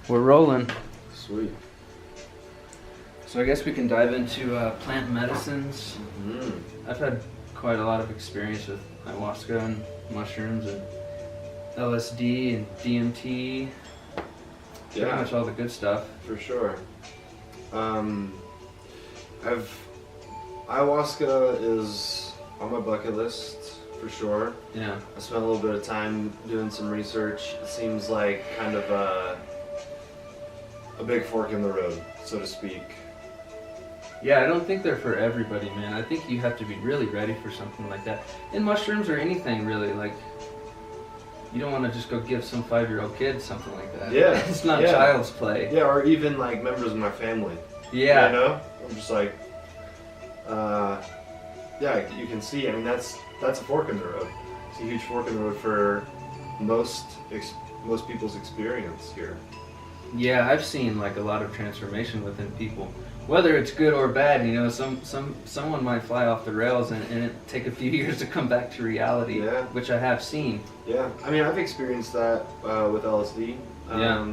We're rolling. Sweet. So I guess we can dive into plant medicines. Mm-hmm. I've had quite a lot of experience with ayahuasca and mushrooms and LSD and DMT. Pretty much all the good stuff. For sure. Ayahuasca is on my bucket list for sure. Yeah. I spent a little bit of time doing some research. It seems like kind of a big fork in the road, so to speak. Yeah, I don't think they're for everybody, man. I think you have to be really ready for something like that. In mushrooms or anything, really. Like, you don't want to just go give some 5-year-old kid something like that. Yeah. It's not child's play. Yeah, or even like members of my family. Yeah. You know? I'm just like, yeah, you can see, I mean, that's a fork in the road. It's a huge fork in the road for most people's experience here. Yeah, I've seen like a lot of transformation within people, whether it's good or bad. You know, someone might fly off the rails and it take a few years to come back to reality. Yeah. Which I have seen. Yeah, I mean, I've experienced that with LSD. Yeah,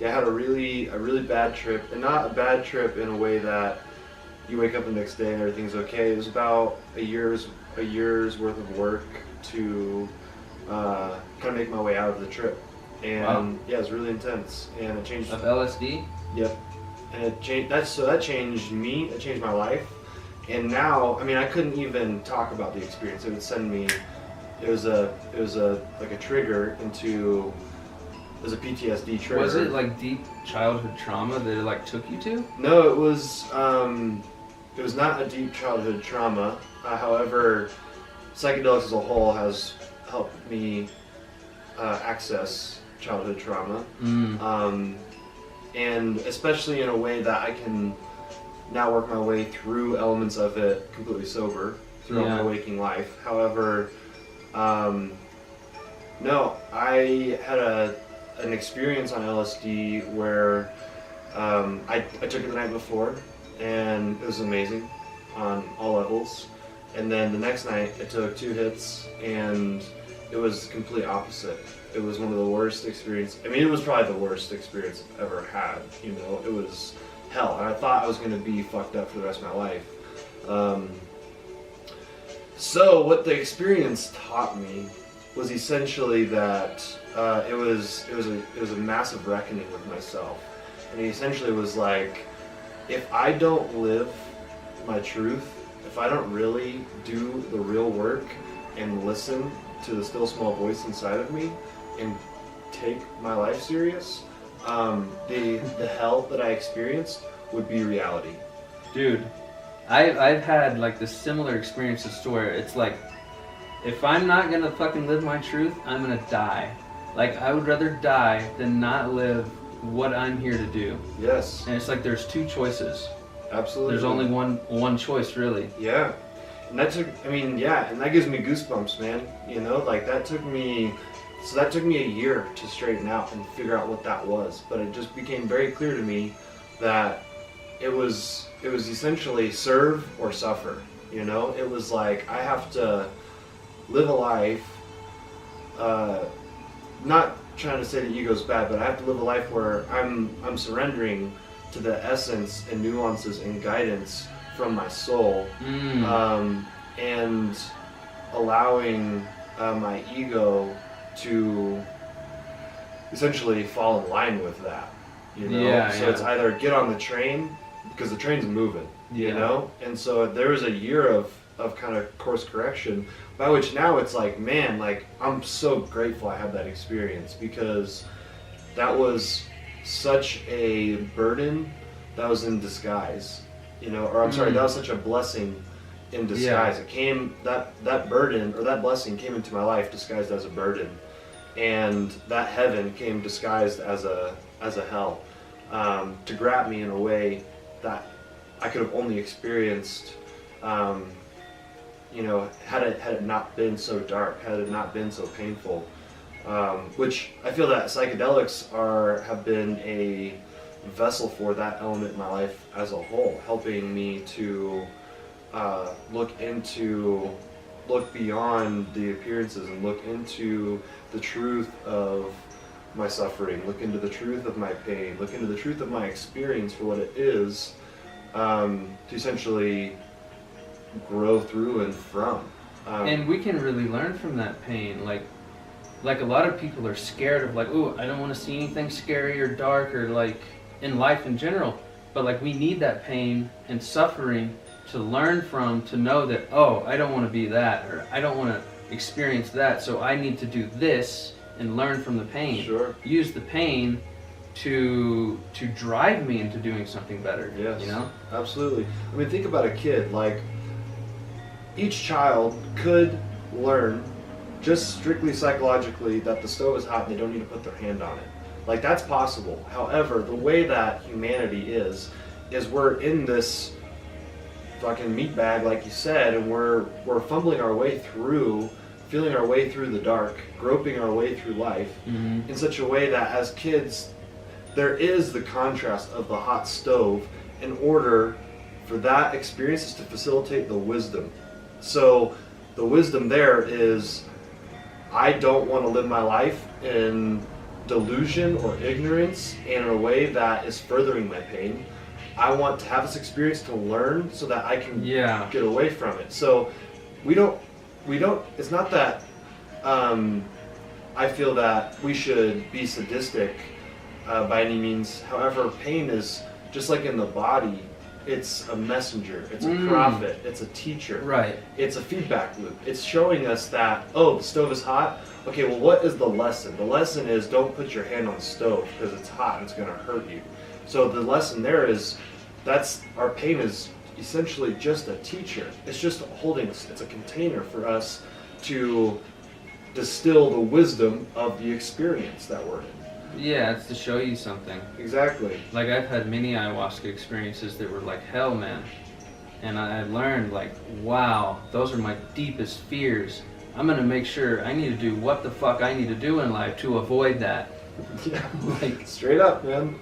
I had a really bad trip, and not a bad trip in a way that you wake up the next day and everything's okay. It was about a year's worth of work to kind of make my way out of the trip. And yeah, it was really intense, and it changed. Of LSD? Yep. And it changed. That changed me. It changed my life. And now, I mean, I couldn't even talk about the experience. It would send me. It was a like a trigger into. It was a PTSD trigger. Was it like deep childhood trauma that it like took you to? No, it was. It was not a deep childhood trauma. However, psychedelics as a whole has helped me access childhood trauma, and especially in a way that I can now work my way through elements of it completely sober throughout my waking life. However, no, I had an experience on LSD where I took it the night before, and it was amazing on all levels. And then the next night I took 2 hits, and it was complete opposite. It was one of the worst experiences. I mean, it was probably the worst experience I've ever had. You know, it was hell, and I thought I was going to be fucked up for the rest of my life. So what the experience taught me was essentially that it was a massive reckoning with myself, and it essentially was like, if I don't live my truth, if I don't really do the real work and listen to the still small voice inside of me and take my life serious, the hell that I experienced would be reality. Dude, I've had like this similar experiences to where it's like, if I'm not gonna fucking live my truth, I'm gonna die. Like, I would rather die than not live what I'm here to do. Yes. And it's like there's 2 choices. Absolutely. There's only one choice, really. Yeah. And that took, I mean, yeah, and that gives me goosebumps, man. You know, like that took me a year to straighten out and figure out what that was. But it just became very clear to me that it was essentially serve or suffer. You know, it was like I have to live a life, not trying to say that ego's bad, but I have to live a life where I'm surrendering to the essence and nuances and guidance from my soul, and allowing my ego to essentially fall in line with that, you know? So it's either get on the train, because the train's moving, you know? And so there was a year of kind of course correction, by which now it's like, man, like, I'm so grateful I had that experience, because that was such a burden that was in disguise, you know, or I'm sorry, that was such a blessing in disguise. It came, that burden or that blessing came into my life disguised as a burden, and that heaven came disguised as a hell, to grab me in a way that I could have only experienced, you know, had it not been so dark, had it not been so painful. Which I feel that psychedelics have been a vessel for that element in my life as a whole, helping me to look beyond the appearances and look into the truth of my suffering, look into the truth of my pain, look into the truth of my experience for what it is, to essentially grow through and from. And we can really learn from that pain. Like a lot of people are scared of like, oh, I don't want to see anything scary or dark or like in life in general. But like we need that pain and suffering to learn from, to know that, oh, I don't want to be that, or I don't want to experience that, so I need to do this and learn from the pain. Sure. Use the pain to drive me into doing something better. Yes. You know? Absolutely. I mean, think about a kid. Like, each child could learn just strictly psychologically that the stove is hot and they don't need to put their hand on it. Like, that's possible. However, the way that humanity is we're in this fucking meat bag, like you said, and we're fumbling our way through, feeling our way through the dark, groping our way through life in such a way that as kids, there is the contrast of the hot stove in order for that experience to facilitate the wisdom. So the wisdom there is, I don't want to live my life in delusion or ignorance and in a way that is furthering my pain. I want to have this experience to learn so that I can get away from it. So we don't, it's not that I feel that we should be sadistic by any means. However, pain is just like in the body. It's a messenger, it's a prophet, it's a teacher. Right. It's a feedback loop. It's showing us that, oh, the stove is hot. Okay, well, what is the lesson? The lesson is don't put your hand on the stove because it's hot and it's going to hurt you. So the lesson there is, that's, our pain is essentially just a teacher. It's just holding, it's a container for us to distill the wisdom of the experience that we're in. Yeah, it's to show you something. Exactly. Like, I've had many ayahuasca experiences that were like hell, man. And I learned, like, wow, those are my deepest fears. I'm going to make sure I need to do what the fuck I need to do in life to avoid that. Yeah, like, straight up, man.